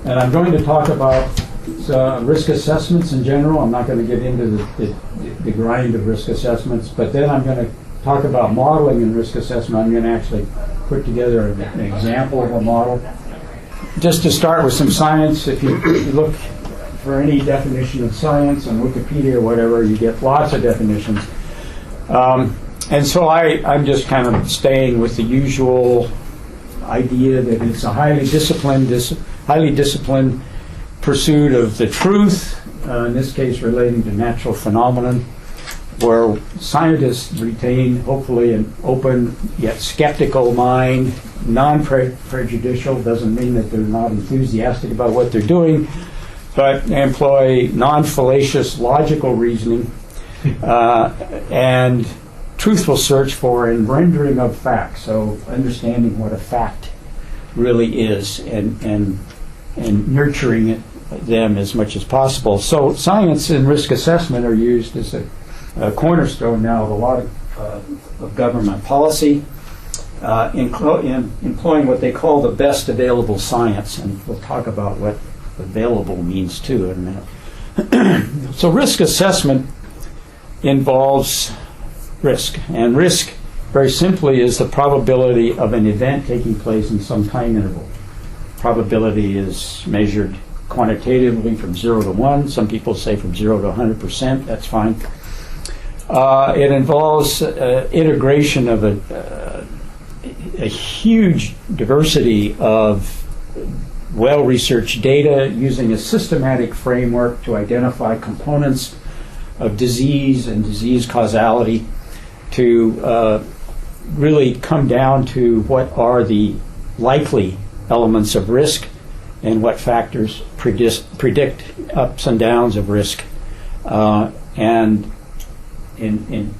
And I'm going to talk about risk assessments in general. I'm not going to get into the grind of risk assessments, but then I'm going to talk about modeling and risk assessment. I'm going to actually put together an example of a model. Just to start with some science, if you look for any definition of science on Wikipedia or whatever, you get lots of definitions. And so I'm just kind of staying with the usual idea that it's a highly disciplined pursuit of the truth, in this case relating to natural phenomenon, where scientists retain, hopefully, an open yet skeptical mind, non-prejudicial. Doesn't mean that they're not enthusiastic about what they're doing, but employ non-fallacious logical reasoning and truthful search for and rendering of facts, so understanding what a fact really is and nurturing them as much as possible. So science and risk assessment are used as a cornerstone now of a lot of government policy, employing what they call the best available science, and we'll talk about what available means too in a minute. So risk assessment involves risk, and risk very simply is the probability of an event taking place in some time interval. Probability is measured quantitatively from 0 to 1. Some people say from 0 to 100%. That's fine. It involves integration of a huge diversity of well-researched data using a systematic framework to identify components of disease and disease causality to really come down to what are the likely elements of risk and what factors predict ups and downs of risk. And in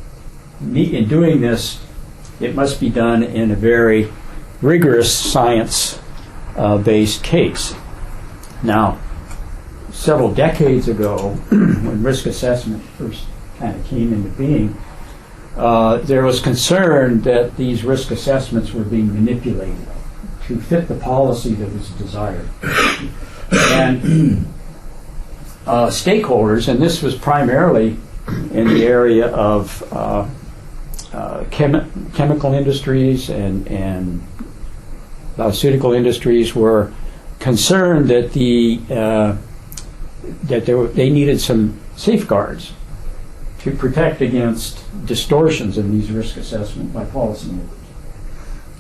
doing this, it must be done in a very rigorous science-based case. Now, several decades ago, when risk assessment first kind of came into being, there was concern that these risk assessments were being manipulated to fit the policy that was desired. And stakeholders, and this was primarily in the area of chemical industries and pharmaceutical industries, were concerned that they needed some safeguards to protect against distortions in these risk assessments by policymakers.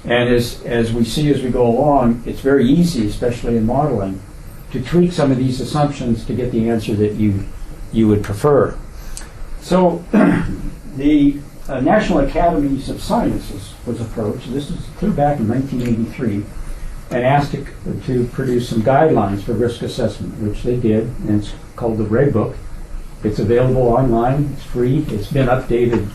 And as we see as we go along, it's very easy, especially in modeling, to tweak some of these assumptions to get the answer that you would prefer. So the National Academies of Sciences was approached, this is clear back in 1983, and asked to produce some guidelines for risk assessment, which they did, and it's called the Red Book. It's available online, it's free, it's been updated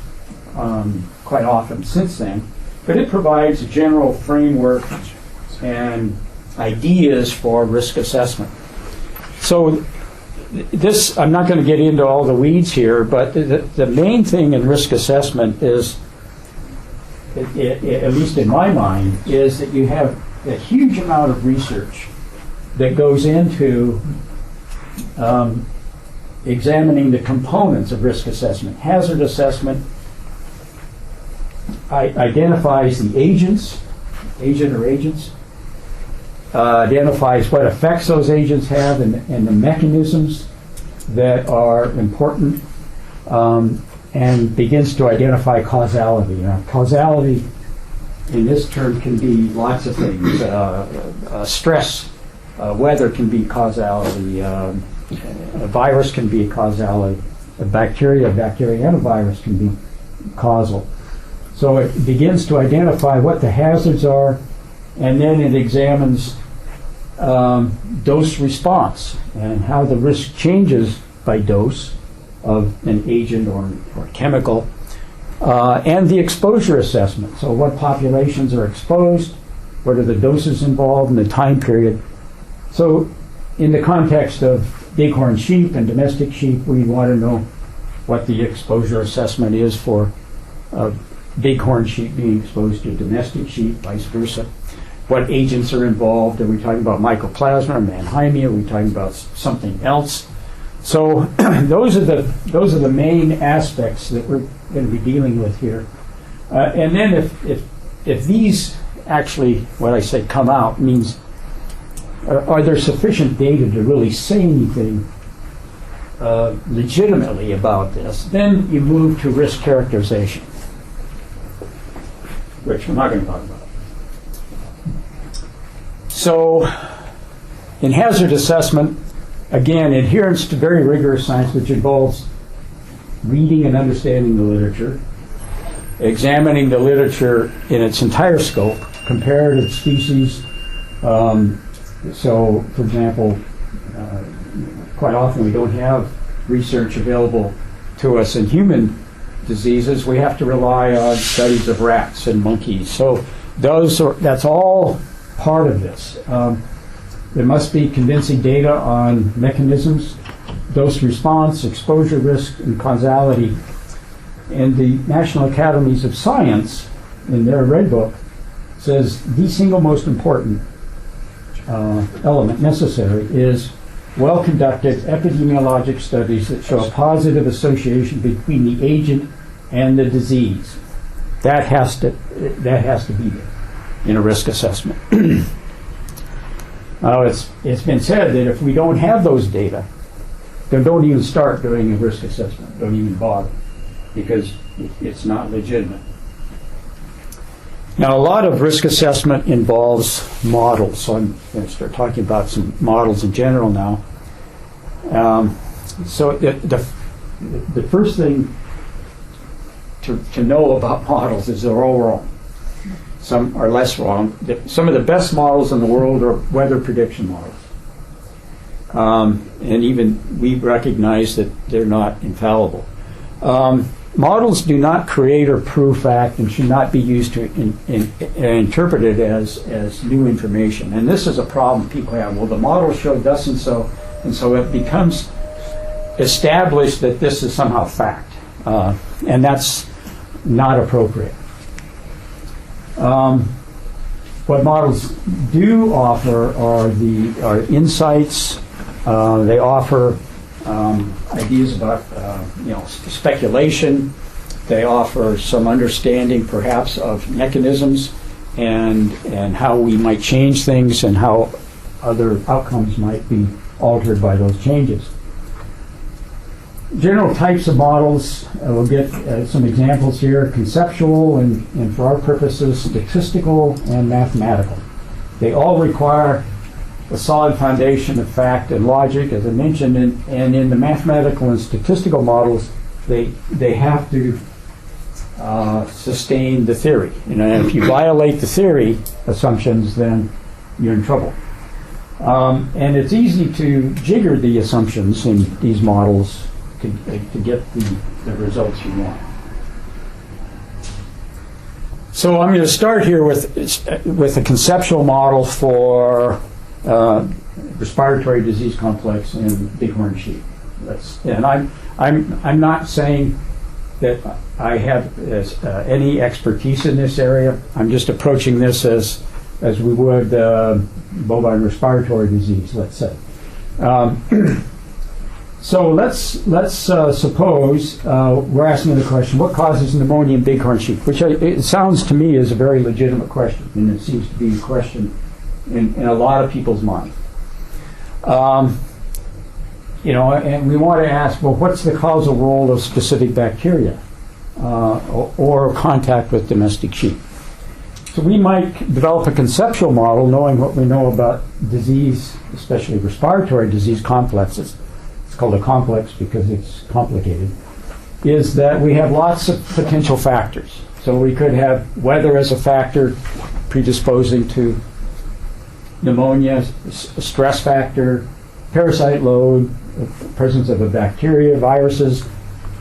quite often since then, but it provides a general framework and ideas for risk assessment. So this, I'm not going to get into all the weeds here, but the main thing in risk assessment is, at least in my mind, is that you have a huge amount of research that goes into examining the components of risk assessment. Hazard assessment identifies the agent or agents, identifies what effects those agents have and the mechanisms that are important, and begins to identify causality. Now, causality in this term can be lots of things. Stress, weather can be causality. A virus can be causality. A bacteria and a virus can be causal. So it begins to identify what the hazards are, and then it examines dose response and how the risk changes by dose of an agent or chemical, and the exposure assessment. So what populations are exposed, what are the doses involved, and the time period. So in the context of bighorn sheep and domestic sheep, we want to know what the exposure assessment is for bighorn sheep being exposed to domestic sheep, vice versa. what agents are involved. Are we talking about mycoplasma or Mannheimia? Are we talking about something else? So those are the main aspects that we're going to be dealing with here. And then if these actually, what I say, come out, means are there sufficient data to really say anything legitimately about this? Then you move to risk characterization, which we're not going to talk about. So in hazard assessment, again, adherence to very rigorous science, which involves reading and understanding the literature, examining the literature in its entire scope, comparative species. So, for example, quite often we don't have research available to us in human diseases. We have to rely on studies of rats and monkeys. So that's all part of this. There must be convincing data on mechanisms, dose response, exposure risk, and causality. And the National Academies of Science, in their Red Book, says the single most important element necessary is well-conducted epidemiologic studies that show a positive association between the agent and the disease. That has to be there in a risk assessment. Now, it's been said that if we don't have those data, then don't even start doing a risk assessment. Don't even bother, because it's not legitimate. Now, a lot of risk assessment involves models, so I'm going to start talking about some models in general now. So the first thing to know about models is they're all wrong. Some are less wrong. Some of the best models in the world are weather prediction models. And even we recognize that they're not infallible. Models do not create or prove fact and should not be used to interpret it as new information. And this is a problem people have. Well, the model showed thus and so it becomes established that this is somehow fact. And that's not appropriate. What models do offer are insights. They offer ideas about speculation. They offer some understanding, perhaps, of mechanisms and how we might change things and how other outcomes might be altered by those changes. General types of models, we'll get some examples here: conceptual and for our purposes, statistical and mathematical. They all require a solid foundation of fact and logic, as I mentioned, and in the mathematical and statistical models, they have to sustain the theory. If you violate the theory assumptions, then you're in trouble. And it's easy to jigger the assumptions in these models to get the results you want. So I'm going to start here with a conceptual model for respiratory disease complex in bighorn sheep. And I'm not saying that I have any expertise in this area. I'm just approaching this as we would bovine respiratory disease, let's say. So let's suppose we're asking the question: what causes pneumonia in bighorn sheep? Which it sounds to me is a very legitimate question, and it seems to be a question in a lot of people's minds. And we want to ask, well, what's the causal role of specific bacteria or contact with domestic sheep? So we might develop a conceptual model, knowing what we know about disease, especially respiratory disease complexes. It's called a complex because it's complicated. Is that we have lots of potential factors. So we could have weather as a factor predisposing to pneumonia, a stress factor, parasite load, presence of a bacteria, viruses,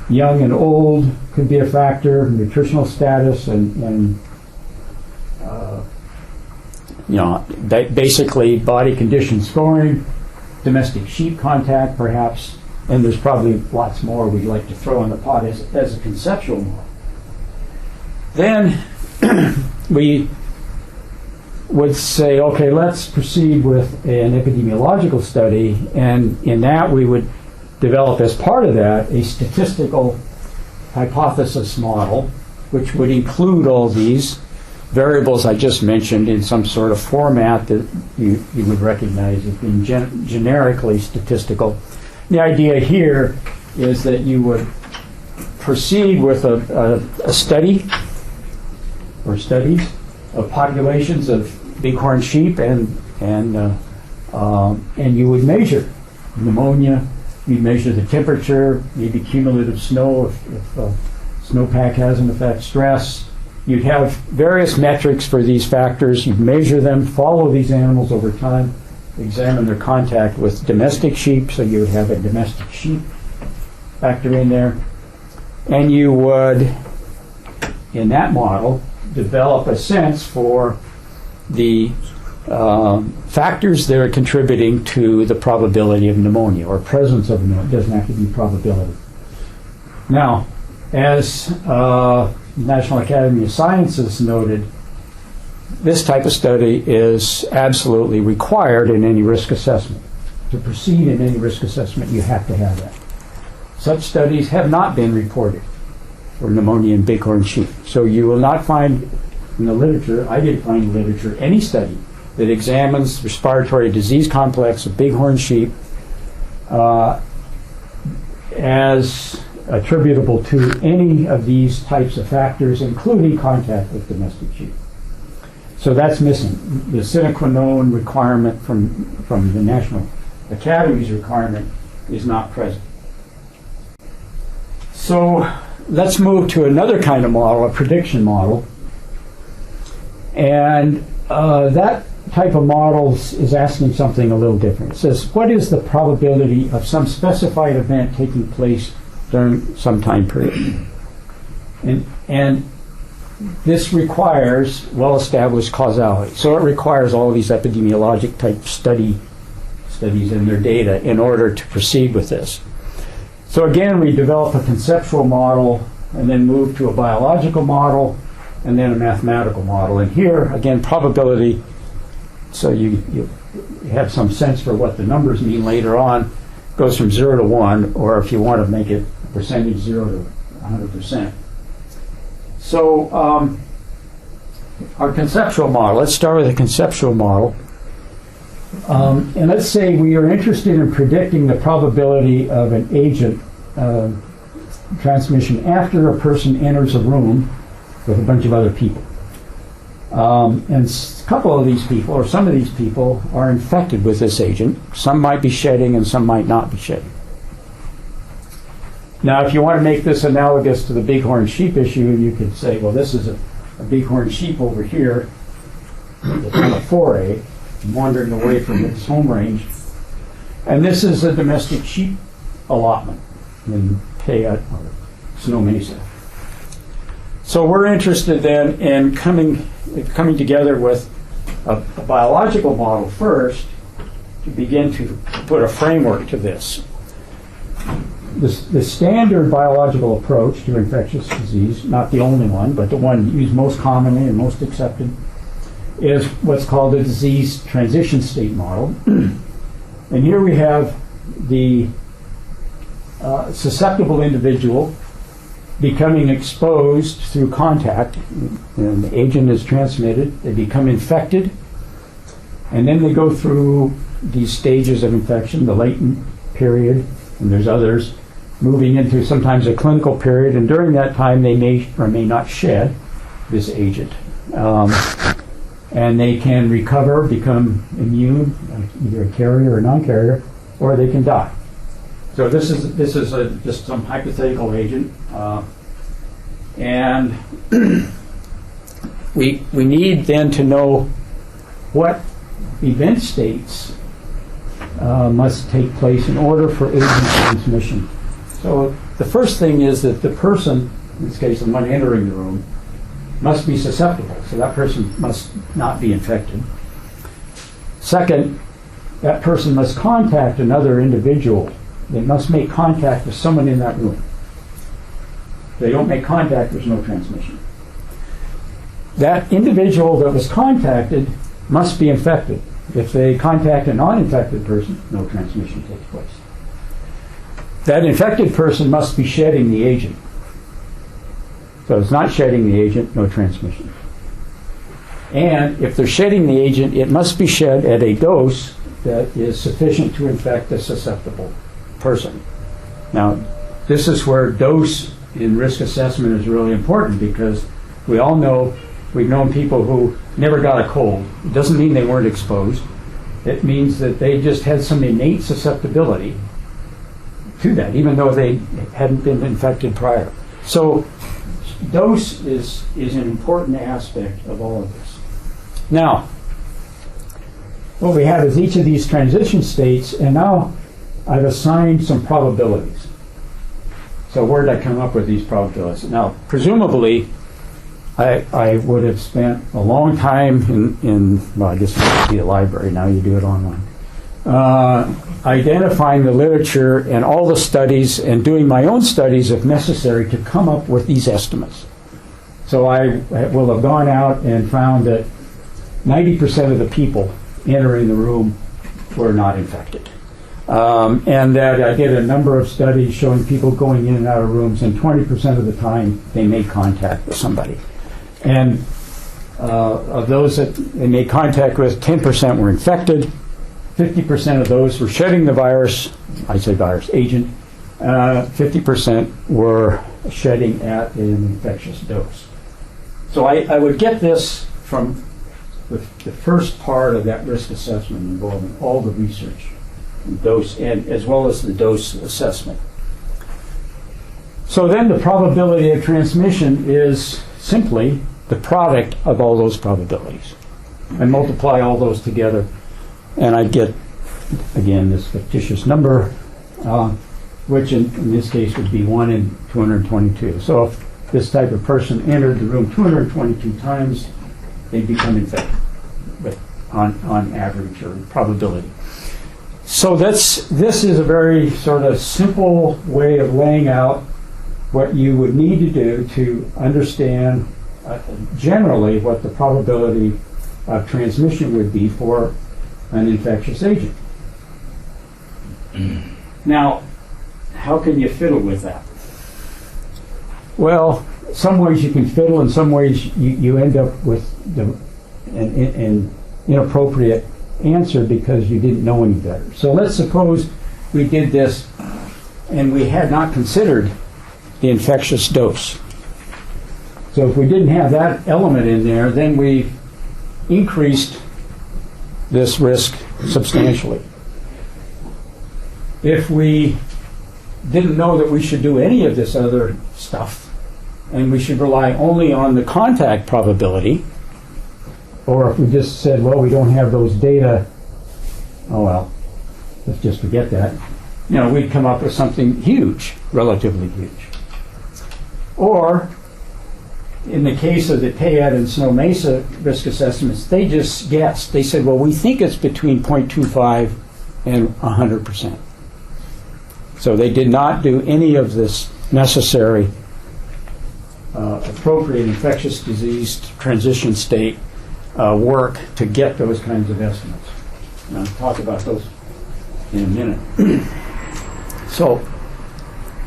young and old could be a factor, nutritional status, and basically body condition scoring, domestic sheep contact perhaps, and there's probably lots more we'd like to throw in the pot as a conceptual model. Then we would say, okay, let's proceed with an epidemiological study, and in that we would develop as part of that a statistical hypothesis model, which would include all these variables I just mentioned in some sort of format that you would recognize as being generically statistical. The idea here is that you would proceed with a study or studies of populations of bighorn sheep, and you would measure pneumonia. You'd measure the temperature, maybe cumulative snow if snowpack has an effect, stress. You'd have various metrics for these factors. You'd measure them, follow these animals over time, examine their contact with domestic sheep, so you would have a domestic sheep factor in there. And you would, in that model, develop a sense for the factors that are contributing to the probability of pneumonia or presence of pneumonia. It doesn't have to be probability. Now, as National Academy of Sciences noted, this type of study is absolutely required in any risk assessment. To proceed in any risk assessment, you have to have that. Such studies have not been reported for pneumonia in bighorn sheep. So you will not find in the literature, I didn't find in the literature, any study that examines the respiratory disease complex of bighorn sheep as attributable to any of these types of factors, including contact with domestic sheep. So that's missing. The sine qua non requirement from the National Academy's requirement is not present. So let's move to another kind of model, a prediction model. And that type of model is asking something a little different. It says, what is the probability of some specified event taking place during some time period? And this requires well-established causality. So it requires all these epidemiologic type studies in their data in order to proceed with this. So again, we develop a conceptual model and then move to a biological model and then a mathematical model. And here, again, probability, so you have some sense for what the numbers mean later on, goes from 0 to 1, or if you want to make it percentage 0 to 100%. So our conceptual model, let's start with a conceptual model. And let's say we are interested in predicting the probability of an agent transmission after a person enters a room with a bunch of other people. And a couple of these people, or some of these people, are infected with this agent. Some might be shedding and some might not be shedding. Now, if you want to make this analogous to the bighorn sheep issue, you could say, well, this is a bighorn sheep over here, it's on a foray, wandering away from its home range. And this is a domestic sheep allotment in Payette or Snow Mesa. So we're interested then in coming together with a biological model first to begin to put a framework to this. The standard biological approach to infectious disease, not the only one, but the one used most commonly and most accepted, is what's called a disease transition state model. And here we have the susceptible individual becoming exposed through contact, and the agent is transmitted, they become infected, and then they go through these stages of infection, the latent period, and there's others, moving into sometimes a clinical period, and during that time they may or may not shed this agent. And they can recover, become immune, either a carrier or non-carrier, or they can die. So this is just some hypothetical agent, and we need then to know what event states must take place in order for agent transmission. So the first thing is that the person, in this case the one entering the room, must be susceptible, so that person must not be infected. Second, that person must contact another individual. They must make contact with someone in that room. If they don't make contact, there's no transmission. That individual that was contacted must be infected. If they contact a non-infected person, no transmission takes place. That infected person must be shedding the agent. So if it's not shedding the agent, no transmission. And if they're shedding the agent, it must be shed at a dose that is sufficient to infect a susceptible person. Now, this is where dose in risk assessment is really important, because we all know, we've known people who never got a cold. It doesn't mean they weren't exposed. It means that they just had some innate susceptibility to that, even though they hadn't been infected prior. So dose is an important aspect of all of this. Now, what we have is each of these transition states, and now I've assigned some probabilities. So where did I come up with these probabilities? Now, presumably, I would have spent a long time well, I guess it would be a library, now you do it online, identifying the literature and all the studies and doing my own studies if necessary to come up with these estimates. So I will have gone out and found that 90% of the people entering the room were not infected. And that I did a number of studies showing people going in and out of rooms, and 20% of the time they made contact with somebody. And of those that they made contact with, 10% were infected, 50% of those were shedding the virus, I say virus, agent, 50% were shedding at an infectious dose. So I would get this from the first part of that risk assessment involving all the research, dose, and as well as the dose assessment. So then the probability of transmission is simply the product of all those probabilities. I multiply all those together, and I get, again, this fictitious number, which in this case would be 1 in 222. So if this type of person entered the room 222 times, they'd become infected, but on average or probability. So this is a very sort of simple way of laying out what you would need to do to understand generally what the probability of transmission would be for an infectious agent. Now, how can you fiddle with that? Well, some ways you can fiddle, and some ways you end up with an inappropriate answer because you didn't know any better. So let's suppose we did this and we had not considered the infectious dose. So if we didn't have that element in there, then we increased this risk substantially. If we didn't know that we should do any of this other stuff, and we should rely only on the contact probability, or if we just said, well, we don't have those data, oh well, let's just forget that, we'd come up with something huge, relatively huge. Or, in the case of the Payette and Snow Mesa risk assessments, they just guessed. They said, well, we think it's between 0.25 and 100%. So they did not do any of this necessary appropriate infectious disease transition state work to get those kinds of estimates. And I'll talk about those in a minute. So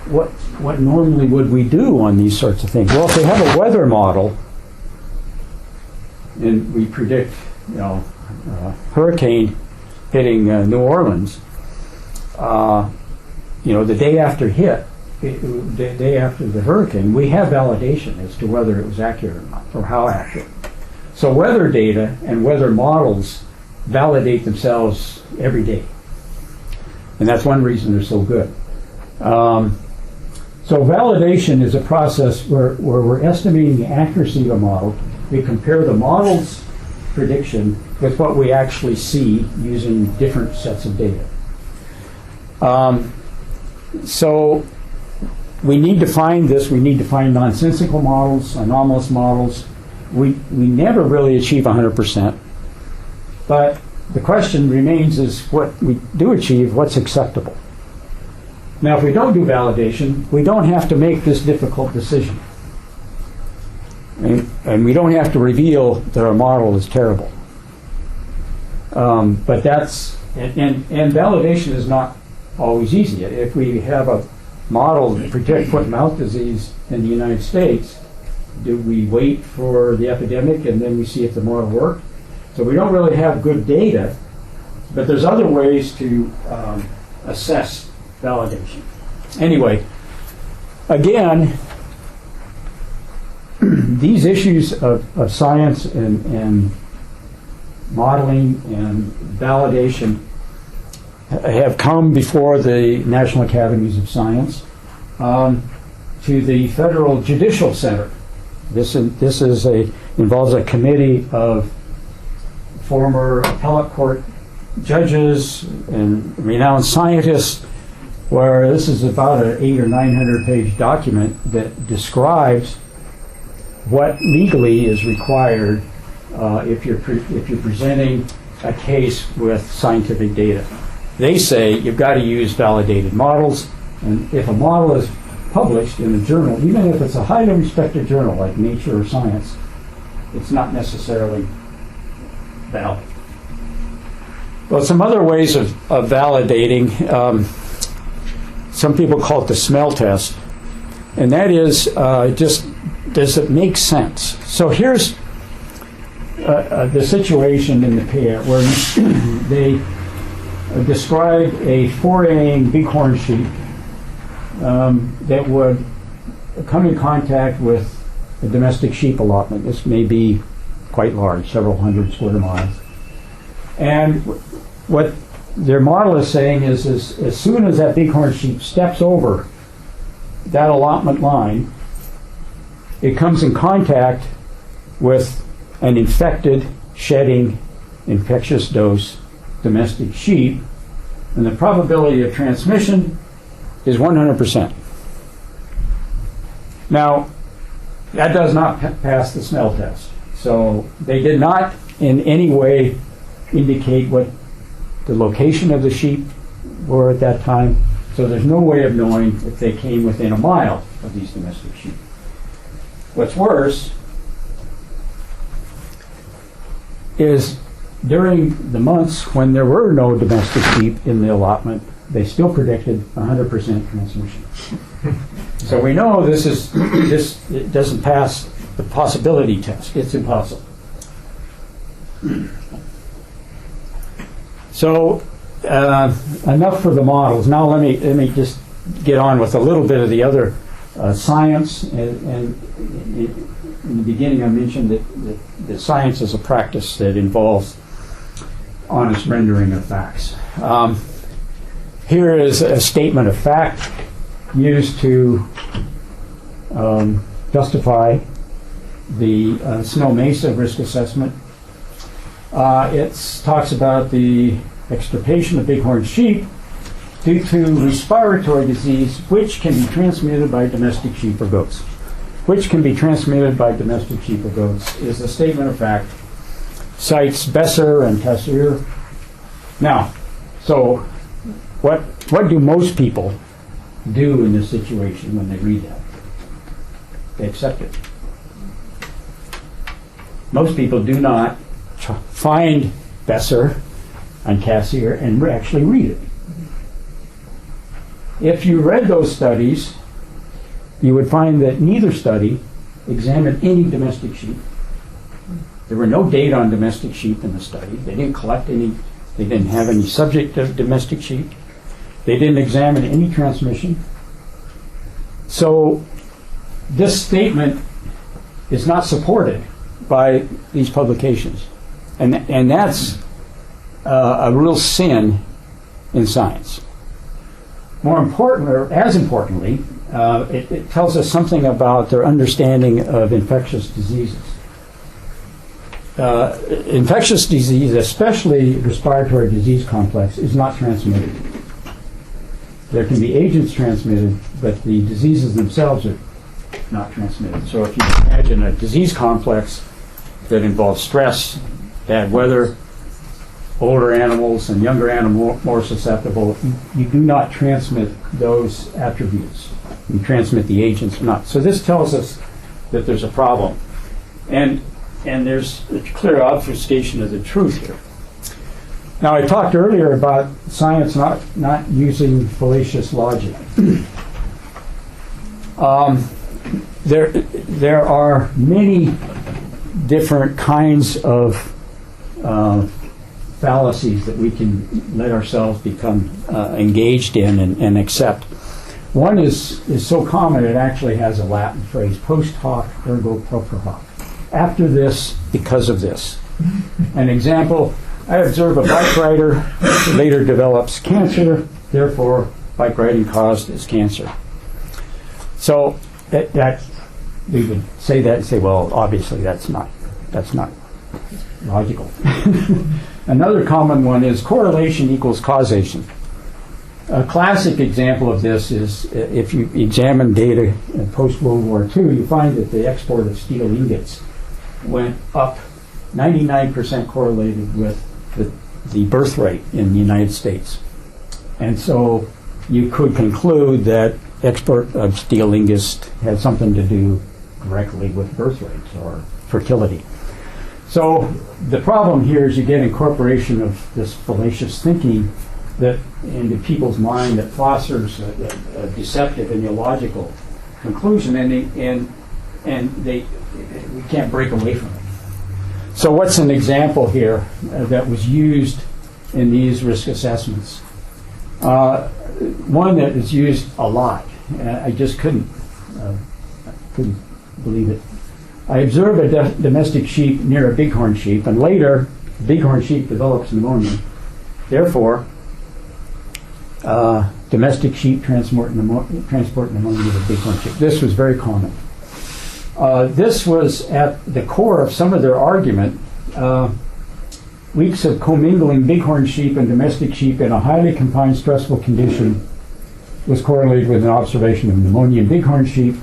what normally would we do on these sorts of things? Well, if we have a weather model and we predict, hurricane hitting New Orleans, the day after the day after the hurricane, we have validation as to whether it was accurate or not, or how accurate. So weather data and weather models validate themselves every day. And that's one reason they're so good. So validation is a process where we're estimating the accuracy of a model. We compare the model's prediction with what we actually see using different sets of data. So we need to find this. We need to find nonsensical models, anomalous models. We never really achieve 100%. But the question remains is what we do achieve, what's acceptable? Now, if we don't do validation, we don't have to make this difficult decision. And we don't have to reveal that our model is terrible. But that's, and validation is not always easy. If we have a model to predict foot and mouth disease in the United States, do we wait for the epidemic and then we see if the model worked? So we don't really have good data, but there's other ways to assess validation. Anyway, again, these issues of science and modeling and validation have come before the National Academies of Science to the Federal Judicial Center. This involves a committee of former appellate court judges and renowned scientists, where this is about an 800 or 900 page document that describes what legally is required if you're presenting a case with scientific data. They say you've got to use validated models, and if a model is published in a journal, even if it's a highly respected journal like Nature or Science, it's not necessarily valid. Well, some other ways of validating, some people call it the smell test, and that is just, does it make sense? So here's the situation in the Payette where they described a foraying bighorn sheep that would come in contact with a domestic sheep allotment. This may be quite large, several hundred square miles. And what their model is saying is as soon as that bighorn sheep steps over that allotment line, it comes in contact with an infected, shedding, infectious dose domestic sheep, and the probability of transmission is 100%. Now, that does not pass the smell test. So they did not in any way indicate what the location of the sheep were at that time. So there's no way of knowing if they came within a mile of these domestic sheep. What's worse is during the months when there were no domestic sheep in the allotment, they still predicted 100% transmission. So we know this it doesn't pass the possibility test. It's impossible. So enough for the models. Now let me just get on with a little bit of the other science. And in the beginning, I mentioned that science is a practice that involves honest rendering of facts. Here is a statement of fact used to justify the Snow Mesa risk assessment. It talks about the extirpation of bighorn sheep due to respiratory disease which can be transmitted by domestic sheep or goats. Which can be transmitted by domestic sheep or goats is a statement of fact. Cites Besser and Cassier. Now, so what do most people do in this situation when they read that? They accept it. Most people do not find Besser and Cassier and actually read it. If you read those studies, you would find that neither study examined any domestic sheep. There were no data on domestic sheep in the study. They didn't collect any, they didn't have any subject of domestic sheep. They didn't examine any transmission. So this statement is not supported by these publications. And that's a real sin in science. More important, or as importantly, it tells us something about their understanding of infectious diseases. Infectious disease, especially respiratory disease complex, is not transmitted. There can be agents transmitted, but the diseases themselves are not transmitted. So if you imagine a disease complex that involves stress, bad weather, older animals and younger animals more susceptible, you do not transmit those attributes. You transmit the agents or not. So this tells us that there's a problem. And there's a clear obfuscation of the truth here. Now, I talked earlier about science not using fallacious logic. There are many different kinds of fallacies that we can let ourselves become engaged in and accept. One is so common it actually has a Latin phrase, post hoc ergo propter hoc. After this, because of this. An example, I observe a bike rider who later develops cancer, therefore bike riding caused his cancer. So that we would say that and say, well, obviously that's not logical. Another common one is correlation equals causation. A classic example of this is if you examine data in post-World War II, you find that the export of steel ingots went up 99% correlated with the birth rate in the United States. And so you could conclude that export of steel ingots had something to do directly with birth rates or fertility. So the problem here is you get incorporation of this fallacious thinking that into people's mind that fosters a deceptive and illogical conclusion, and we can't break away from it. So what's an example here that was used in these risk assessments? One that is used a lot. I just couldn't believe it. I observed a domestic sheep near a bighorn sheep, and later the bighorn sheep develops pneumonia. Therefore, domestic sheep transport pneumonia to bighorn sheep. This was very common. This was at the core of some of their argument. Weeks of commingling bighorn sheep and domestic sheep in a highly confined, stressful condition was correlated with an observation of pneumonia in bighorn sheep.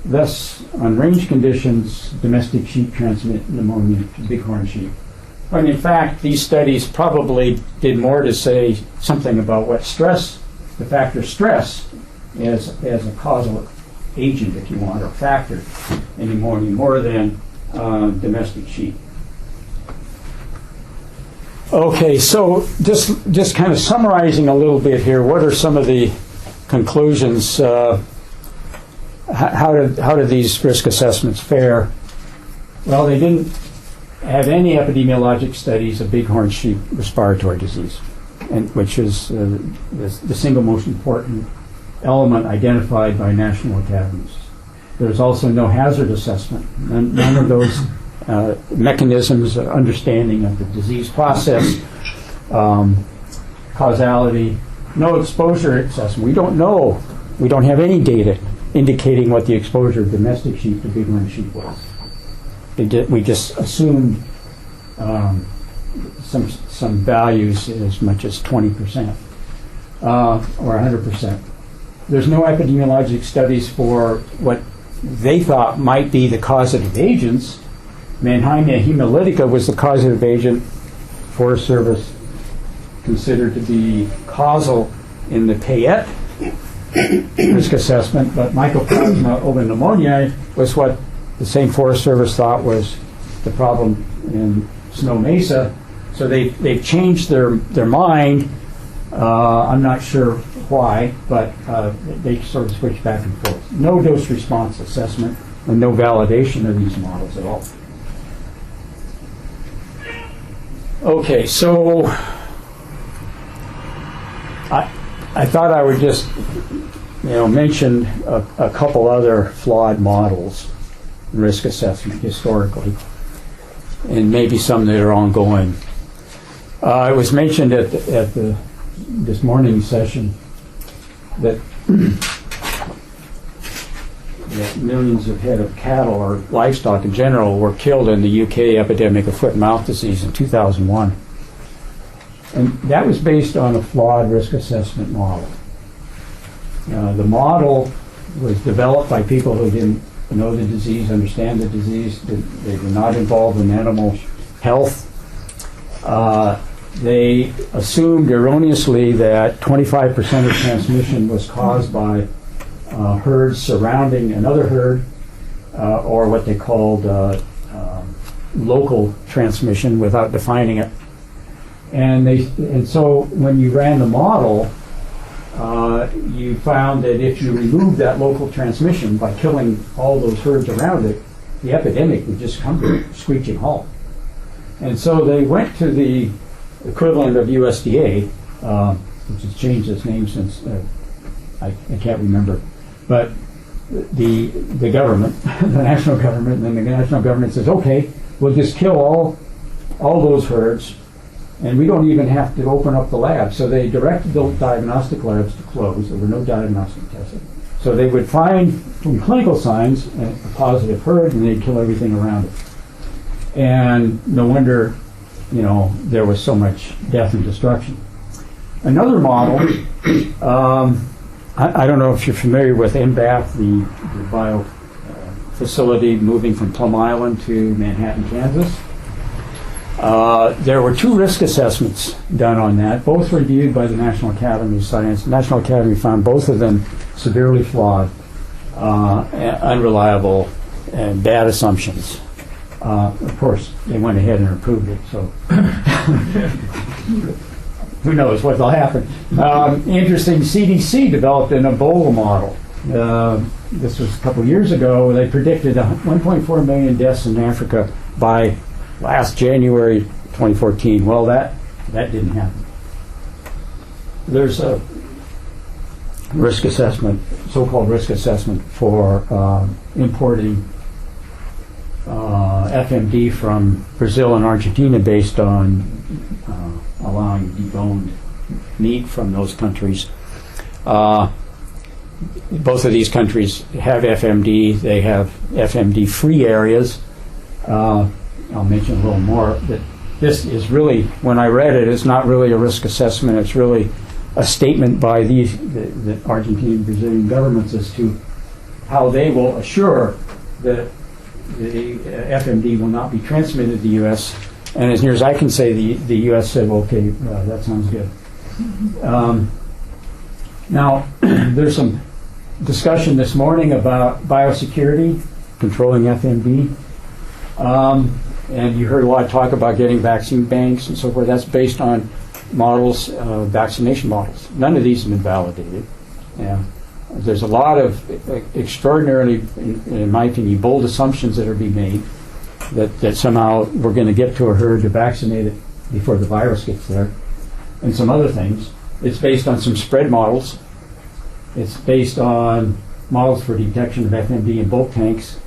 Thus, on range conditions, domestic sheep transmit pneumonia to bighorn sheep. When in fact, these studies probably did more to say something about what stress, the factor stress, as a causal agent, if you want, or factor in pneumonia, more than domestic sheep. Okay, so just kind of summarizing a little bit here, what are some of the conclusions? How did these risk assessments fare? Well, they didn't have any epidemiologic studies of bighorn sheep respiratory disease, which is the single most important element identified by national academies. There's also no hazard assessment. None of those mechanisms, understanding of the disease process, causality, no exposure assessment. We don't know. We don't have any data indicating what the exposure of domestic sheep to bighorn sheep was. We just assumed some values as much as 20% or 100%. There's no epidemiologic studies for what they thought might be the causative agents. Mannheimia hemolytica was the causative agent. Forest Service considered to be causal in the Payette Risk Assessment, but Mycoplasma pneumoniae was what the same Forest Service thought was the problem in Snow Mesa. So they've changed their mind. I'm not sure why, but they sort of switch back and forth. No dose response assessment and no validation of these models at all. Okay, so I thought I would just mention a couple other flawed models in risk assessment historically, and maybe some that are ongoing. It was mentioned at this morning's session that millions of head of cattle or livestock in general were killed in the UK epidemic of foot and mouth disease in 2001. And that was based on a flawed risk assessment model. The model was developed by people who didn't know the disease, understand the disease. They were not involved in animal health. They assumed erroneously that 25% of transmission was caused by herds surrounding another herd, or what they called local transmission without defining it. And so when you ran the model, you found that if you removed that local transmission by killing all those herds around it, the epidemic would just come to a screeching halt. And so they went to the equivalent of USDA, which has changed its name since, I can't remember, but the government, the national government, and then the national government says, okay, we'll just kill all those herds, and we don't even have to open up the lab. So they directed the diagnostic labs to close. There were no diagnostic testing. So they would find from clinical signs a positive herd, and they'd kill everything around it. And no wonder, there was so much death and destruction. Another model, I don't know if you're familiar with MBATH, the bio facility moving from Plum Island to Manhattan, Kansas. There were 2 risk assessments done on that, both reviewed by the National Academy of Science. The National Academy found both of them severely flawed, unreliable, and bad assumptions. Of course, they went ahead and approved it, so who knows what will happen. Interesting, CDC developed an Ebola model. This was a couple of years ago. They predicted 1.4 million deaths in Africa by last January 2014. Well, that didn't happen. There's a risk assessment, so-called risk assessment for importing FMD from Brazil and Argentina based on allowing deboned meat from those countries. Both of these countries have FMD. They have FMD-free areas. I'll mention a little more. That this is really, when I read it, it's not really a risk assessment. It's really a statement by the Argentine and Brazilian governments as to how they will assure that the FMD will not be transmitted to the U.S. And as near as I can say, the U.S. said, well, okay, that sounds good. Now, there's some discussion this morning about biosecurity, controlling FMD. And you heard a lot of talk about getting vaccine banks and so forth. That's based on models, vaccination models. None of these have been validated. Yeah. There's a lot of extraordinarily, in my opinion, bold assumptions that are being made that somehow we're going to get to a herd to vaccinate it before the virus gets there, and some other things. It's based on some spread models. It's based on models for detection of FMD in bulk tanks,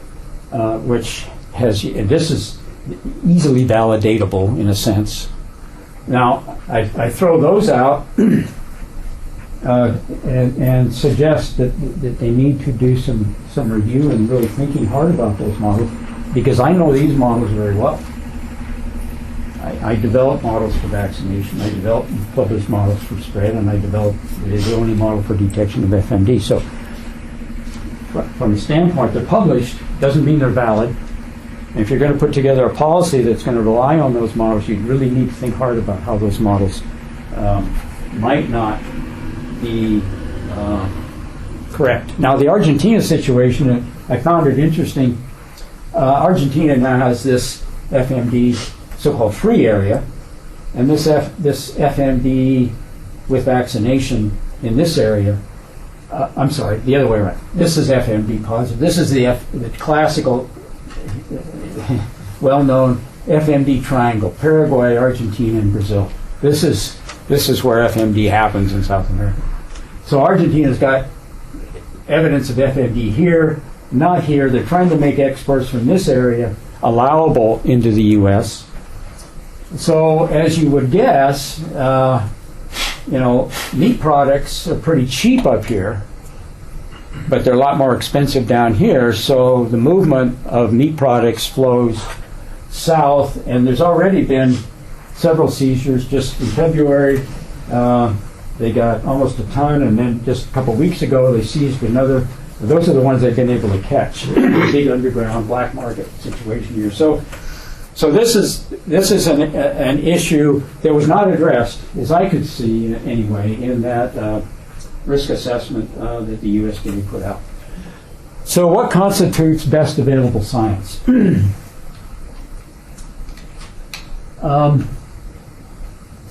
which has, and this is easily validatable in a sense. Now, I throw those out and suggest that they need to do some review and really thinking hard about those models, because I know these models very well. I developed models for vaccination. I developed and published models for spread, and I developed the only model for detection of FMD. So from the standpoint they're published doesn't mean they're valid. And if you're going to put together a policy that's going to rely on those models, you really need to think hard about how those models might not be correct. Now, the Argentina situation, I found it interesting. Argentina now has this FMD so-called free area, and this FMD with vaccination in this area, I'm sorry, the other way around. This is FMD positive. This is the classical, well-known FMD triangle: Paraguay, Argentina, and Brazil. This is where FMD happens in South America. So Argentina's got evidence of FMD here, not here. They're trying to make exports from this area allowable into the U.S. So, as you would guess, meat products are pretty cheap up here, but they're a lot more expensive down here. So the movement of meat products flows south, and there's already been several seizures. Just in February, they got almost a ton, and then just a couple weeks ago, they seized another. Those are the ones they've been able to catch. Big underground black market situation here. So this is an issue that was not addressed, as I could see anyway, in that risk assessment that the USDA put out. So what constitutes best available science?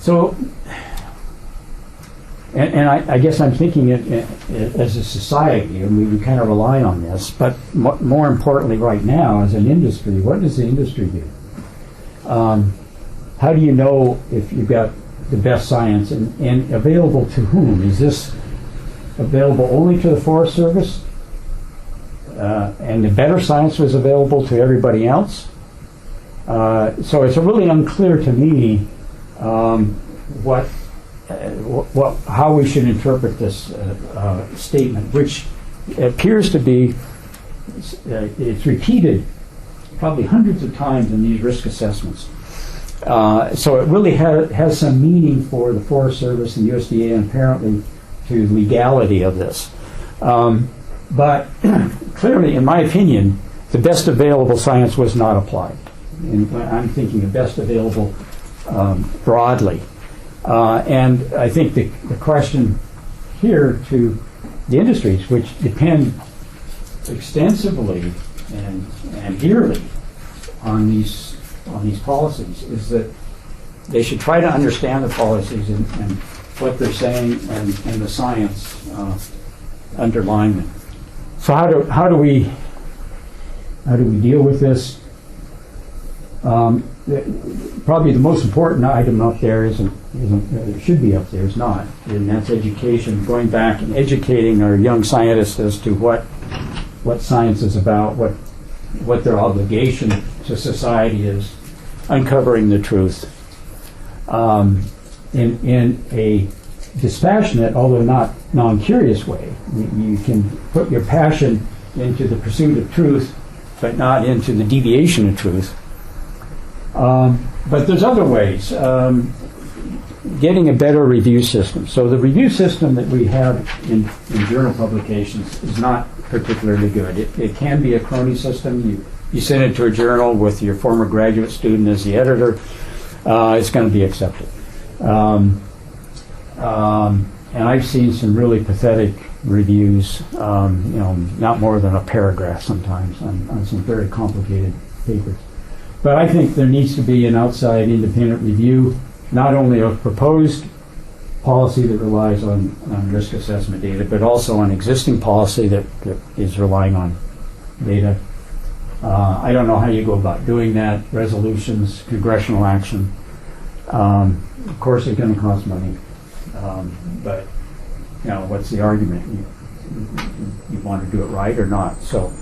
So So, and I guess I'm thinking as a society, and we kind of rely on this, but more importantly right now as an industry, what does the industry do? How do you know if you've got the best science and available to whom? Is this available only to the Forest Service? And the better science was available to everybody else? So it's really unclear to me how we should interpret this statement, which appears to be, it's repeated probably hundreds of times in these risk assessments. So it really has some meaning for the Forest Service and USDA and apparently to legality of this. But clearly, in my opinion, the best available science was not applied. And I'm thinking of best available broadly. And I think the question here to the industries, which depend extensively and dearly on these policies, is that they should try to understand the policies and what they're saying and the science underlying them. So how do we deal with this? Probably the most important item up there it should be up there, is not, and that's education. Going back and educating our young scientists as to what science is about, what their obligation to society is, uncovering the truth in a dispassionate, although not non-curious way. You can put your passion into the pursuit of truth, but not into the deviation of truth. But there's other ways. Getting a better review system. So the review system that we have in journal publications is not particularly good. It can be a crony system. You send it to a journal with your former graduate student as the editor. It's going to be accepted. And I've seen some really pathetic reviews, not more than a paragraph sometimes on some very complicated papers. But I think there needs to be an outside independent review, not only of proposed policy that relies on risk assessment data, but also on existing policy that is relying on data. I don't know how you go about doing that. Resolutions, congressional action. Of course, it's going to cost money. But what's the argument? You want to do it right or not? So